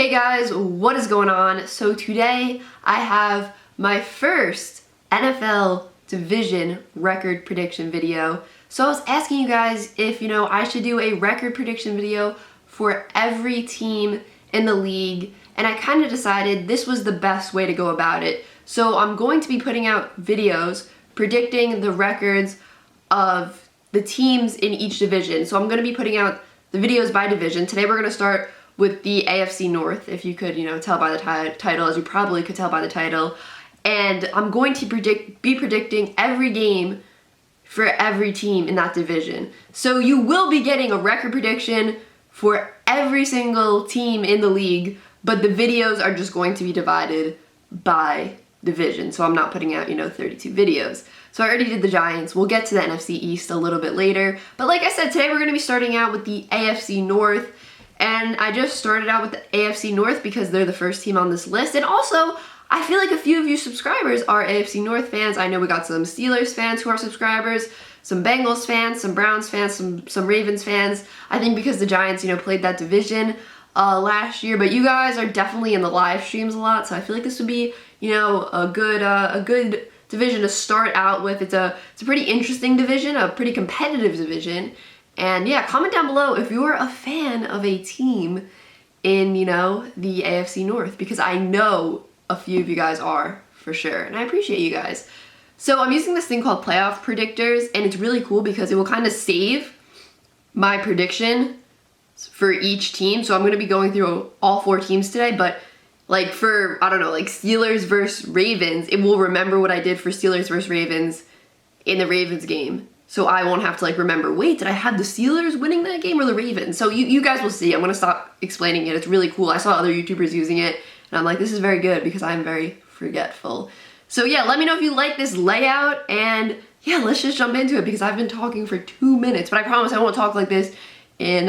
Hey guys, what is going on? So today I have my first NFL division record prediction video. So I was asking you guys if, I should do a record prediction video for every team in the league, and I kind of decided this was the best way to go about it. So I'm going to be putting out videos predicting the records of the teams in each division. So I'm going to be putting out the videos by division. Today we're going to start with the AFC North, if you could, tell by the title, as you probably could tell by the title. And I'm going to be predicting every game for every team in that division. So you will be getting a record prediction for every single team in the league, but the videos are just going to be divided by division. So I'm not putting out, 32 videos. So I already did the Giants. We'll get to the NFC East a little bit later. But like I said, today we're going to be starting out with the AFC North. And I just started out with the AFC North because they're the first team on this list. And also, I feel like a few of you subscribers are AFC North fans. I know we got some Steelers fans who are subscribers, some Bengals fans, some Browns fans, some Ravens fans. I think because the Giants, played that division last year. But you guys are definitely in the live streams a lot. So I feel like this would be, a good division to start out with. It's a pretty interesting division, a pretty competitive division. And yeah, comment down below if you're a fan of a team in, the AFC North, because I know a few of you guys are for sure, and I appreciate you guys. So I'm using this thing called Playoff Predictors, and it's really cool because it will kind of save my prediction for each team. So I'm going to be going through all 4 teams today, but like for, Steelers versus Ravens, it will remember what I did for Steelers versus Ravens in the Ravens game. So I won't have to remember, wait, did I have the Steelers winning that game or the Ravens? So you guys will see. I'm going to stop explaining it. It's really cool. I saw other YouTubers using it, and I'm like, this is very good because I'm very forgetful. So yeah, let me know if you like this layout, and yeah, let's just jump into it because I've been talking for 2 minutes, but I promise I won't talk like this in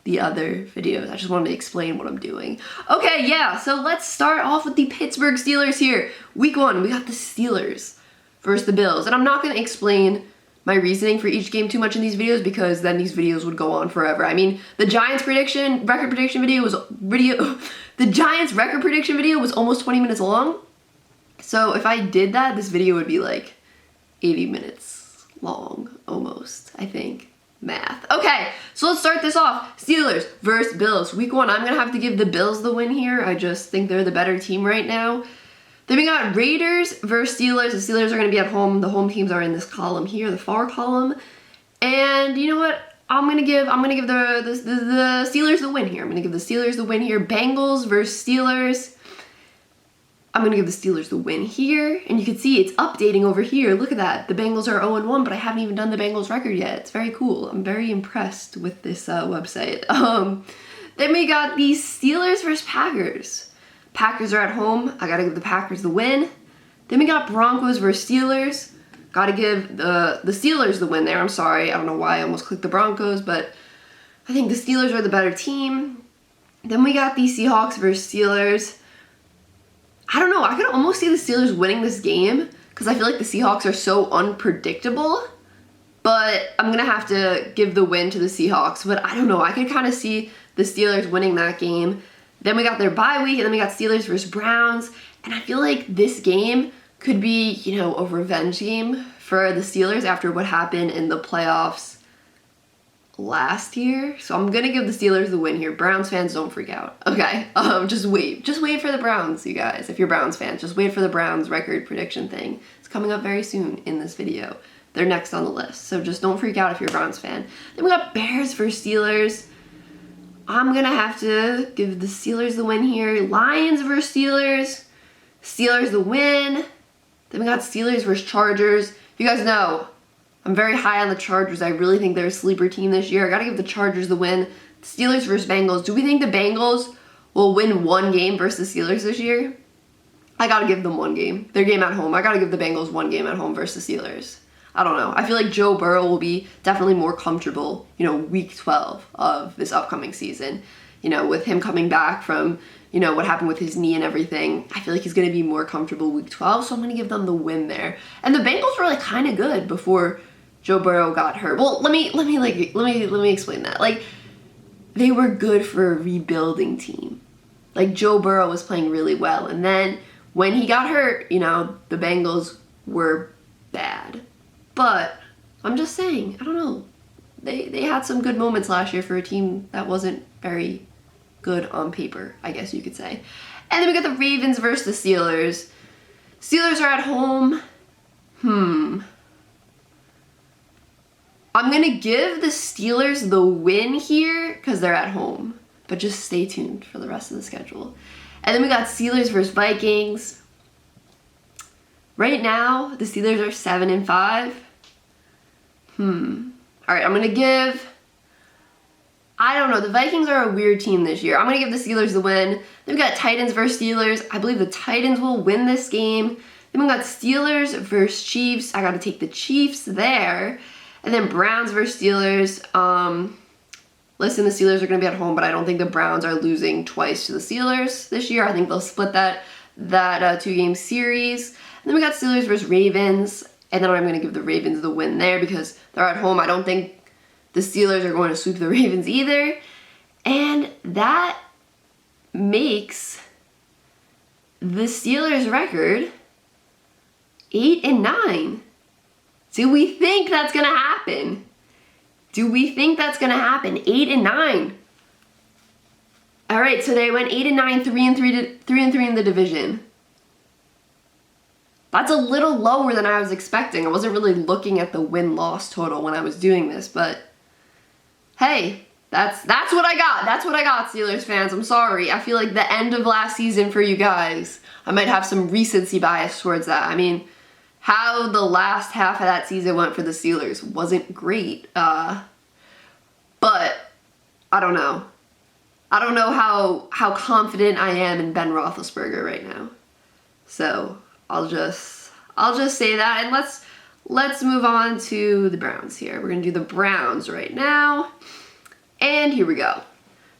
the other videos. I just wanted to explain what I'm doing. Okay, yeah, so let's start off with the Pittsburgh Steelers here. Week 1, we got the Steelers versus the Bills, and I'm not going to explain my reasoning for each game too much in these videos because then these videos would go on forever. I mean, the Giants record prediction video was almost 20 minutes long. So if I did that, this video would be like 80 minutes long, almost, I think. Math. Okay, so let's start this off. Steelers versus Bills. Week 1, I'm gonna have to give the Bills the win here. I just think they're the better team right now. Then we got Raiders versus Steelers. The Steelers are going to be at home. The home teams are in this column here, the far column. And you know what? I'm gonna give the Steelers the win here. I'm gonna give the Steelers the win here. Bengals versus Steelers. I'm gonna give the Steelers the win here. And you can see it's updating over here. Look at that. The Bengals are 0-1, but I haven't even done the Bengals record yet. It's very cool. I'm very impressed with this website. Then we got the Steelers versus Packers. Packers are at home. I gotta give the Packers the win. Then we got Broncos versus Steelers. Gotta give the Steelers the win there. I'm sorry. I don't know why I almost clicked the Broncos, but I think the Steelers are the better team. Then we got the Seahawks versus Steelers. I don't know. I could almost see the Steelers winning this game because I feel like the Seahawks are so unpredictable. But I'm gonna have to give the win to the Seahawks. But I don't know. I could kind of see the Steelers winning that game. Then we got their bye week, and then we got Steelers versus Browns. And I feel like this game could be, a revenge game for the Steelers after what happened in the playoffs last year. So I'm going to give the Steelers the win here. Browns fans, don't freak out. Okay, just wait. Just wait for the Browns, you guys. If you're Browns fans, just wait for the Browns record prediction thing. It's coming up very soon in this video. They're next on the list. So just don't freak out if you're a Browns fan. Then we got Bears versus Steelers. I'm going to have to give the Steelers the win here. Lions versus Steelers. Steelers the win. Then we got Steelers versus Chargers. You guys know, I'm very high on the Chargers. I really think they're a sleeper team this year. I got to give the Chargers the win. Steelers versus Bengals. Do we think the Bengals will win one game versus the Steelers this year? I got to give them one game. Their game at home. I got to give the Bengals one game at home versus the Steelers. I don't know. I feel like Joe Burrow will be definitely more comfortable, week 12 of this upcoming season. With him coming back from, what happened with his knee and everything. I feel like he's going to be more comfortable week 12, so I'm going to give them the win there. And the Bengals were kind of good before Joe Burrow got hurt. Well, let me explain that. They were good for a rebuilding team. Like, Joe Burrow was playing really well. And then when he got hurt, you know, the Bengals were bad. But I'm just saying, I don't know. They had some good moments last year for a team that wasn't very good on paper, I guess you could say. And then we got the Ravens versus the Steelers. Steelers are at home. I'm going to give the Steelers the win here because they're at home. But just stay tuned for the rest of the schedule. And then we got Steelers versus Vikings. Right now, the Steelers are 7-5. All right, I'm going to give... I don't know. The Vikings are a weird team this year. I'm going to give the Steelers the win. Then we got Titans versus Steelers. I believe the Titans will win this game. Then we got Steelers versus Chiefs. I got to take the Chiefs there. And then Browns versus Steelers. Listen, the Steelers are going to be at home, but I don't think the Browns are losing twice to the Steelers this year. I think they'll split that 2-game series. And then we got Steelers versus Ravens. And then I'm going to give the Ravens the win there because they're at home. I don't think the Steelers are going to sweep the Ravens either. And that makes the Steelers' record 8-9. Do we think that's going to happen? Do we think that's going to happen? 8-9. All right, so they went 8-9, 3-3 in the division. That's a little lower than I was expecting. I wasn't really looking at the win-loss total when I was doing this, but hey, that's what I got. That's what I got, Steelers fans. I'm sorry. I feel like the end of last season for you guys, I might have some recency bias towards that. I mean, how the last half of that season went for the Steelers wasn't great. But I don't know. I don't know how confident I am in Ben Roethlisberger right now. So I'll just say that, and let's move on to the Browns here. We're gonna do the Browns right now, and here we go.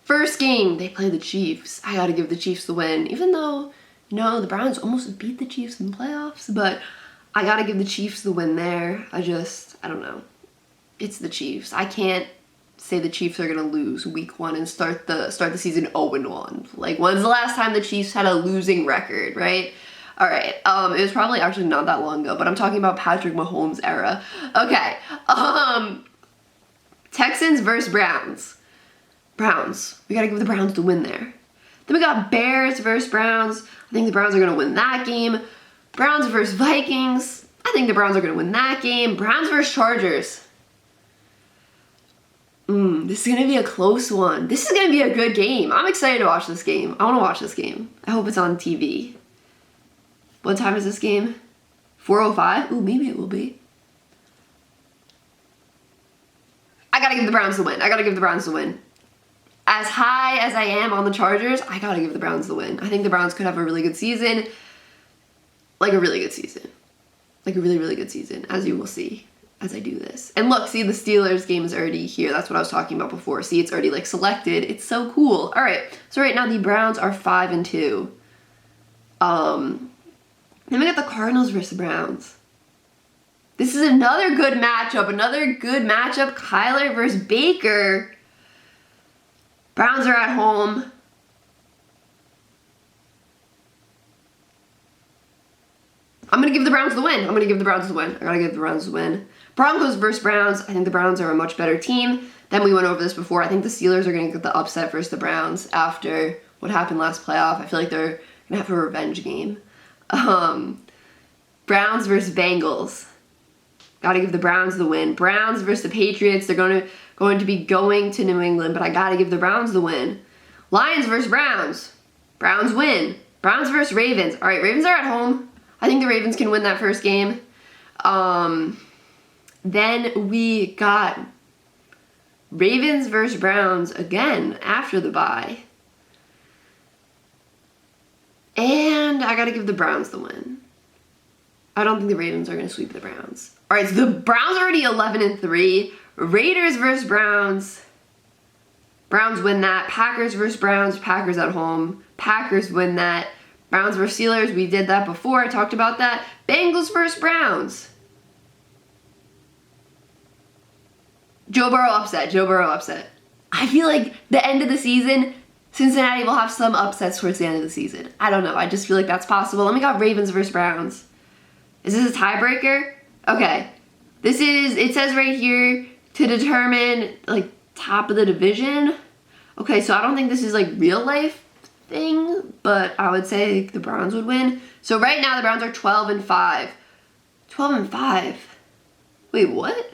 First game, they play the Chiefs. I gotta give the Chiefs the win, even though, you know, the Browns almost beat the Chiefs in the playoffs, but I gotta give the Chiefs the win there. I don't know. It's the Chiefs. I can't say the Chiefs are gonna lose week 1 and start the season 0-1. Like, when's the last time the Chiefs had a losing record, right? All right, it was probably actually not that long ago, but I'm talking about Patrick Mahomes' era. Okay, Texans versus Browns. Browns. We gotta give the Browns the win there. Then we got Bears versus Browns. I think the Browns are gonna win that game. Browns versus Vikings. I think the Browns are gonna win that game. Browns versus Chargers. This is gonna be a close one. This is gonna be a good game. I'm excited to watch this game. I wanna watch this game. I hope it's on TV. What time is this game? 4:05? Ooh, maybe it will be. I gotta give the Browns the win. I gotta give the Browns the win. As high as I am on the Chargers, I gotta give the Browns the win. I think the Browns could have a really good season. Like a really good season. Like a really, really good season, as you will see as I do this. And look, see, the Steelers game is already here. That's what I was talking about before. See, it's already like selected. It's so cool. All right, so right now the Browns are 5-2. Then we got the Cardinals versus the Browns. This is another good matchup. Kyler versus Baker. Browns are at home. I'm going to give the Browns the win. I gotta give the Browns the win. Broncos versus Browns. I think the Browns are a much better team. Then we went over this before. I think the Steelers are going to get the upset versus the Browns after what happened last playoff. I feel like they're going to have a revenge game. Browns versus Bengals. Gotta give the Browns the win. Browns versus the Patriots. They're going to be going to New England, but I gotta give the Browns the win. Lions versus Browns. Browns win. Browns versus Ravens. All right, Ravens are at home. I think the Ravens can win that first game. Then we got Ravens versus Browns again after the bye. And I gotta give the Browns the win. I don't think the Ravens are gonna sweep the Browns. All right, so the Browns are already 11-3. Raiders versus Browns. Browns win that. Packers versus Browns. Packers at home. Packers win that. Browns versus Steelers. We did that before. I talked about that. Bengals versus Browns. Joe Burrow upset. I feel like the end of the season, Cincinnati will have some upsets towards the end of the season. I don't know. I just feel like that's possible. Then we got Ravens versus Browns. Is this a tiebreaker? Okay. This is, it says right here, to determine, like, top of the division. Okay, so I don't think this is, like, real life thing, but I would say the Browns would win. So right now the Browns are 12-5. 12-5. Wait, what?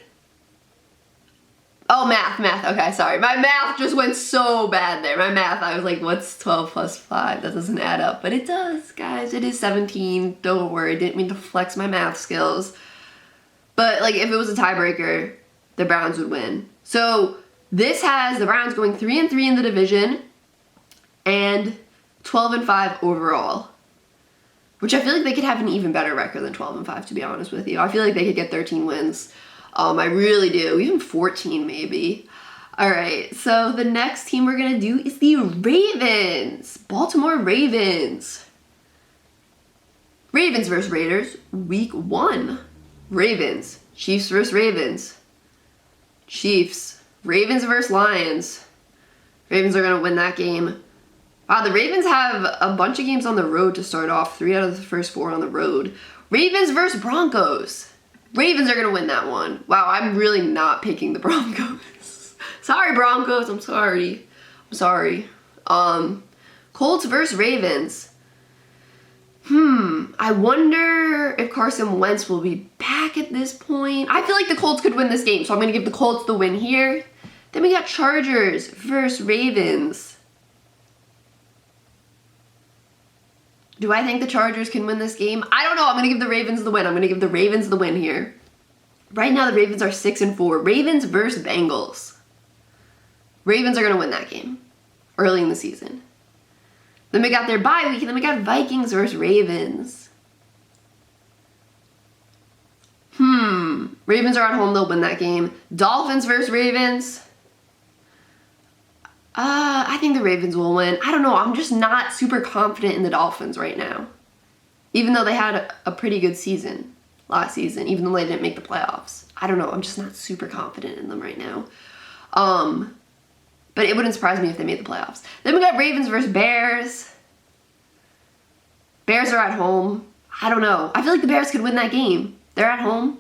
Oh, math. Okay, sorry. My math just went so bad there. My math, I was like, what's 12 plus 5? That doesn't add up. But it does, guys. It is 17. Don't worry. Didn't mean to flex my math skills. But, like, if it was a tiebreaker, the Browns would win. So this has the Browns going 3-3 in the division and 12-5 overall. Which I feel like they could have an even better record than 12-5, to be honest with you. I feel like they could get 13 wins. I really do. Even 14 maybe. Alright, so the next team we're going to do is the Ravens. Baltimore Ravens. Ravens versus Raiders, week 1. Ravens. Chiefs versus Ravens. Chiefs. Ravens versus Lions. Ravens are going to win that game. Wow, the Ravens have a bunch of games on the road to start off. 3 out of the first 4 on the road. Ravens versus Broncos. Ravens are going to win that one. Wow, I'm really not picking the Broncos. Sorry, Broncos. I'm sorry. Colts versus Ravens. I wonder if Carson Wentz will be back at this point. I feel like the Colts could win this game, so I'm going to give the Colts the win here. Then we got Chargers versus Ravens. Do I think the Chargers can win this game? I don't know. I'm going to give the Ravens the win. I'm going to give the Ravens the win here. Right now, the Ravens are 6-4. Ravens versus Bengals. Ravens are going to win that game early in the season. Then we got their bye week, and then we got Vikings versus Ravens. Ravens are at home. They'll win that game. Dolphins versus Ravens. I think the Ravens will win. I don't know. I'm just not super confident in the Dolphins right now. Even though they had a pretty good season last season, even though they didn't make the playoffs. I don't know. I'm just not super confident in them right now. But it wouldn't surprise me if they made the playoffs. Then we got Ravens versus Bears. Bears are at home. I don't know. I feel like the Bears could win that game. They're at home.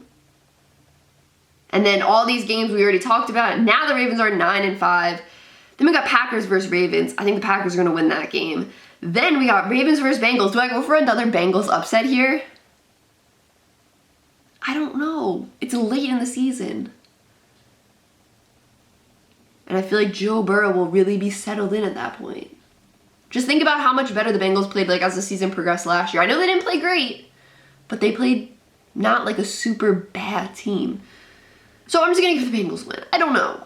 And then all these games we already talked about. Now the Ravens are 9-5. Then we got Packers versus Ravens. I think the Packers are going to win that game. Then we got Ravens versus Bengals. Do I go for another Bengals upset here? I don't know. It's late in the season. And I feel like Joe Burrow will really be settled in at that point. Just think about how much better the Bengals played like as the season progressed last year. I know they didn't play great, but they played not like a super bad team. So I'm just going to give the Bengals a win. I don't know.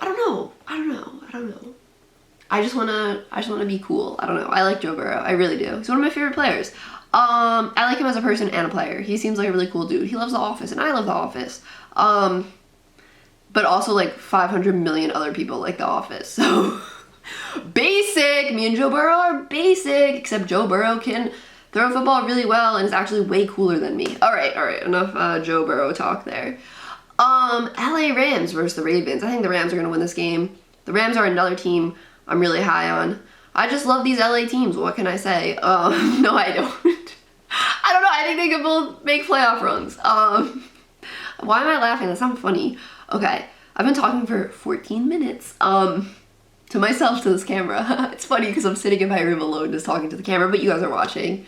I just wanna be cool. I don't know. I like Joe Burrow. I really do. He's one of my favorite players. I like him as a person and a player. He seems like a really cool dude. He loves The Office, and I love The Office. But also like 500 million other people like The Office. So basic. Me and Joe Burrow are basic, except Joe Burrow can throw a football really well and is actually way cooler than me. All right. Enough Joe Burrow talk there. LA Rams versus the Ravens. I think the Rams are gonna win this game. The Rams are another team I'm really high on. I just love these LA teams. What can I say? No, I don't. I don't know. I think they could both make playoff runs. Why am I laughing? That's not funny. Okay, I've been talking for 14 minutes. To myself, to this camera. It's funny because I'm sitting in my room alone just talking to the camera, but you guys are watching.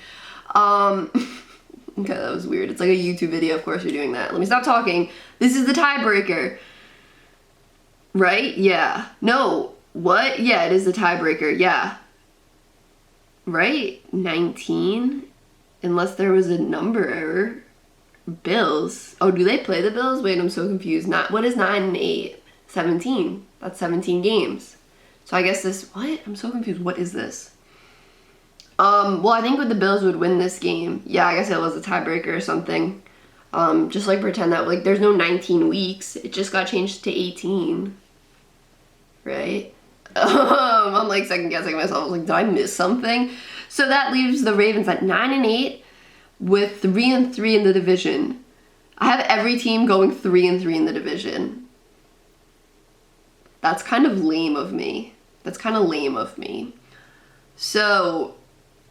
Okay, that was weird. It's like a YouTube video. Of course you're doing that. Let me stop talking. This is the tiebreaker. Right? Yeah. No. What? Yeah, it is the tiebreaker. Yeah. Right? 19? Unless there was a number error. Bills. Oh, do they play the Bills? Wait, I'm so confused. What is 9 and 8? 17. That's 17 games. So I guess this... What? I'm so confused. What is this? Well, I think the Bills would win this game. Yeah, I guess it was a tiebreaker or something. Just like pretend that like there's no 19 weeks. It just got changed to 18. Right? I'm like second guessing myself. I was like, did I miss something? So that leaves the Ravens at 9 and 8 with 3 and 3 in the division. I have every team going 3 and 3 in the division. That's kind of lame of me. So,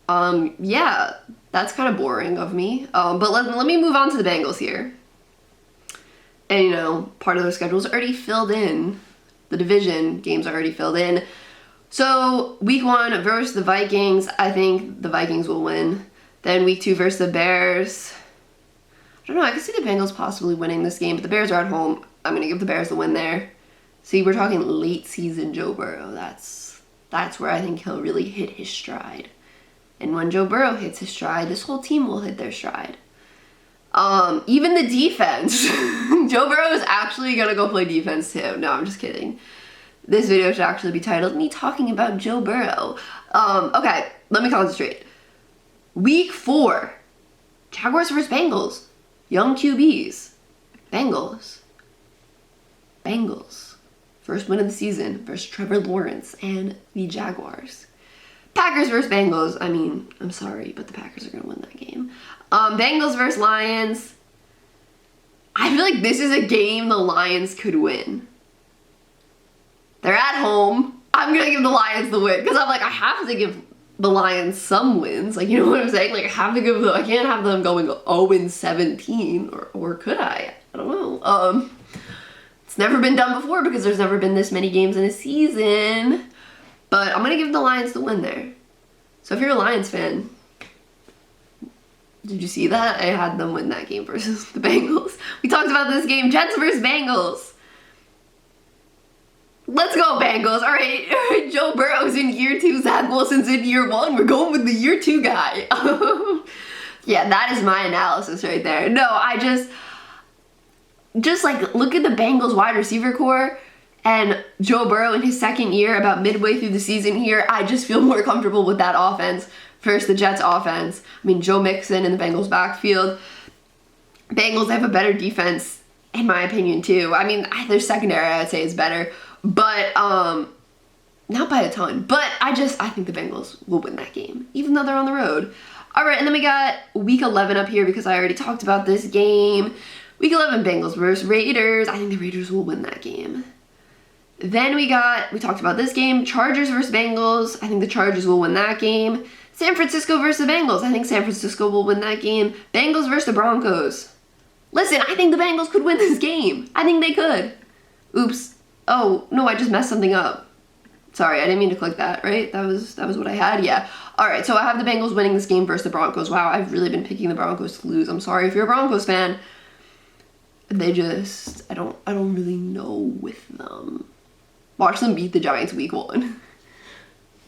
yeah, that's kind of boring of me. But let me move on to the Bengals here. And, you know, part of their schedule is already filled in. The division games are already filled in. So, week 1 versus the Vikings, I think the Vikings will win. Then week 2 versus the Bears. I don't know, I can see the Bengals possibly winning this game, but the Bears are at home. I'm going to give the Bears the win there. See, we're talking late season Joe Burrow. That's where I think he'll really hit his stride. And when Joe Burrow hits his stride, this whole team will hit their stride. Even the defense. Joe Burrow is actually going to go play defense too. No, I'm just kidding. This video should actually be titled, Me Talking About Joe Burrow. Okay, let me concentrate. Week 4. Jaguars versus Bengals. Young QBs. Bengals. First win of the season versus Trevor Lawrence and the Jaguars. Packers versus Bengals. I mean, I'm sorry, but the Packers are going to win that game. Bengals versus Lions. I feel like this is a game the Lions could win. They're at home. I'm going to give the Lions the win because I'm like, I have to give the Lions some wins. Like, you know what I'm saying? Like, I have to give them, I can't have them going 0-17, or could I? I don't know. It's never been done before because there's never been this many games in a season. But I'm going to give the Lions the win there. So if you're a Lions fan, did you see that? I had them win that game versus the Bengals. We talked about this game, Jets versus Bengals. Let's go, Bengals. All right, Joe Burrow's in year 2, Zach Wilson's in year 1. We're going with the year 2 guy. Yeah, that is my analysis right there. No, I just like, look at the Bengals wide receiver core and Joe Burrow in his second year, about midway through the season here. I just feel more comfortable with that offense versus the Jets offense. I mean, Joe Mixon in the Bengals backfield. Bengals have a better defense, in my opinion, too. I mean, their secondary, I'd say, is better. But, not by a ton. But I think the Bengals will win that game, even though they're on the road. All right, and then we got week 11 up here because I already talked about this game. Week 11, Bengals versus Raiders. I think the Raiders will win that game. Then we talked about this game, Chargers versus Bengals. I think the Chargers will win that game. San Francisco versus the Bengals. I think San Francisco will win that game. Bengals versus the Broncos. Listen, I think the Bengals could win this game. I think they could. Oops. Oh, no, I just messed something up. Sorry, I didn't mean to click that, right? That was what I had, yeah. All right, so I have the Bengals winning this game versus the Broncos. Wow, I've really been picking the Broncos to lose. I'm sorry if you're a Broncos fan. They just, I don't really know with them. Watch them beat the Giants week 1.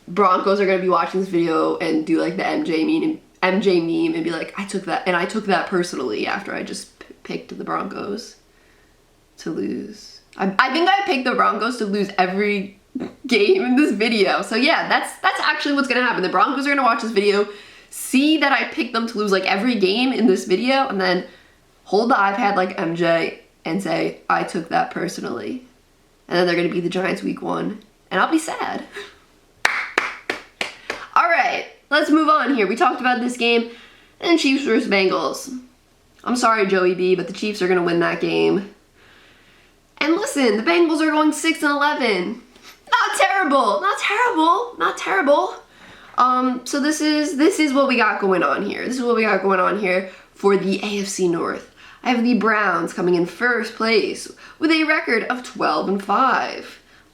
Broncos are going to be watching this video and do like the MJ meme and be like, I took that personally after I just picked the Broncos to lose. I think I picked the Broncos to lose every game in this video. So yeah, that's actually what's going to happen. The Broncos are going to watch this video, see that I picked them to lose like every game in this video, and then hold the iPad like MJ and say, I took that personally. And then they're going to beat the Giants week 1. And I'll be sad. All right, let's move on here. We talked about this game. And Chiefs versus Bengals. I'm sorry, Joey B, but the Chiefs are going to win that game. And listen, the Bengals are going 6-11. Not terrible. Not terrible. Not terrible. So this is what we got going on here. This is what we got going on here for the AFC North. I have the Browns coming in first place with a record of 12-5.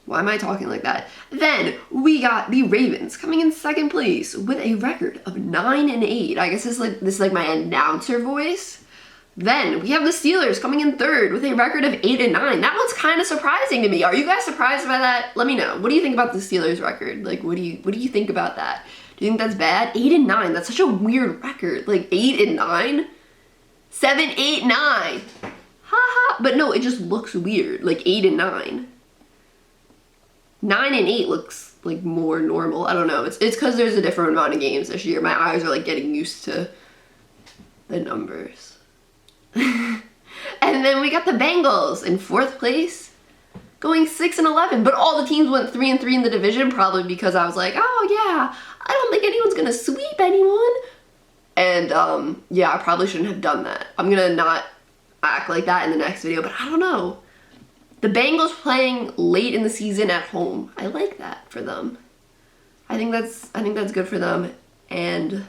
Why am I talking like that? Then we got the Ravens coming in second place with a record of 9-8. I guess this is like my announcer voice. Then we have the Steelers coming in third with a record of 8-9. That one's kind of surprising to me. Are you guys surprised by that? Let me know. What do you think about the Steelers record? Like, what do you think about that? Do you think that's bad? 8-9. That's such a weird record. Like 8-9. 7-8-9. Haha. But no, it just looks weird. Like 8-9. 9-8 looks like more normal. I don't know. It's because there's a different amount of games this year. My eyes are like getting used to the numbers. And then we got the Bengals in fourth place, going 6-11. But all the teams went 3-3 in the division, probably because I was like, oh yeah, I don't think anyone's gonna sweep anyone. And yeah, I probably shouldn't have done that. I'm gonna not act like that in the next video, but I don't know. The Bengals playing late in the season at home. I like that for them. I think that's good for them. And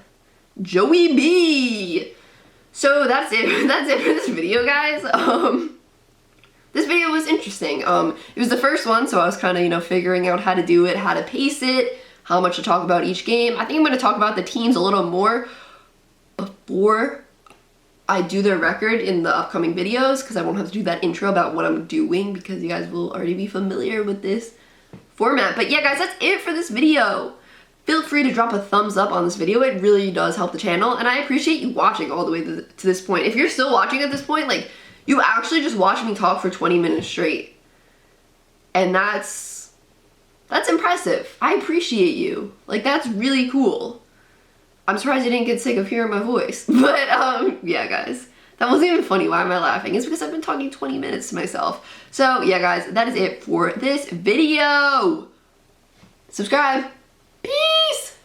Joey B. So that's it. That's it for this video, guys. This video was interesting. It was the first one, so I was kind of, you know, figuring out how to do it, how to pace it, how much to talk about each game. I think I'm going to talk about the teams a little more before I do their record in the upcoming videos, because I won't have to do that intro about what I'm doing, because you guys will already be familiar with this format. But yeah, guys, that's it for this video. Feel free to drop a thumbs up on this video. It really does help the channel, and I appreciate you watching all the way to this point. If you're still watching at this point, like, you actually just watched me talk for 20 minutes straight. And that's impressive. I appreciate you. Like, that's really cool. I'm surprised you didn't get sick of hearing my voice. But, yeah, guys. That wasn't even funny. Why am I laughing? It's because I've been talking 20 minutes to myself. So, yeah, guys, that is it for this video. Subscribe. Peace!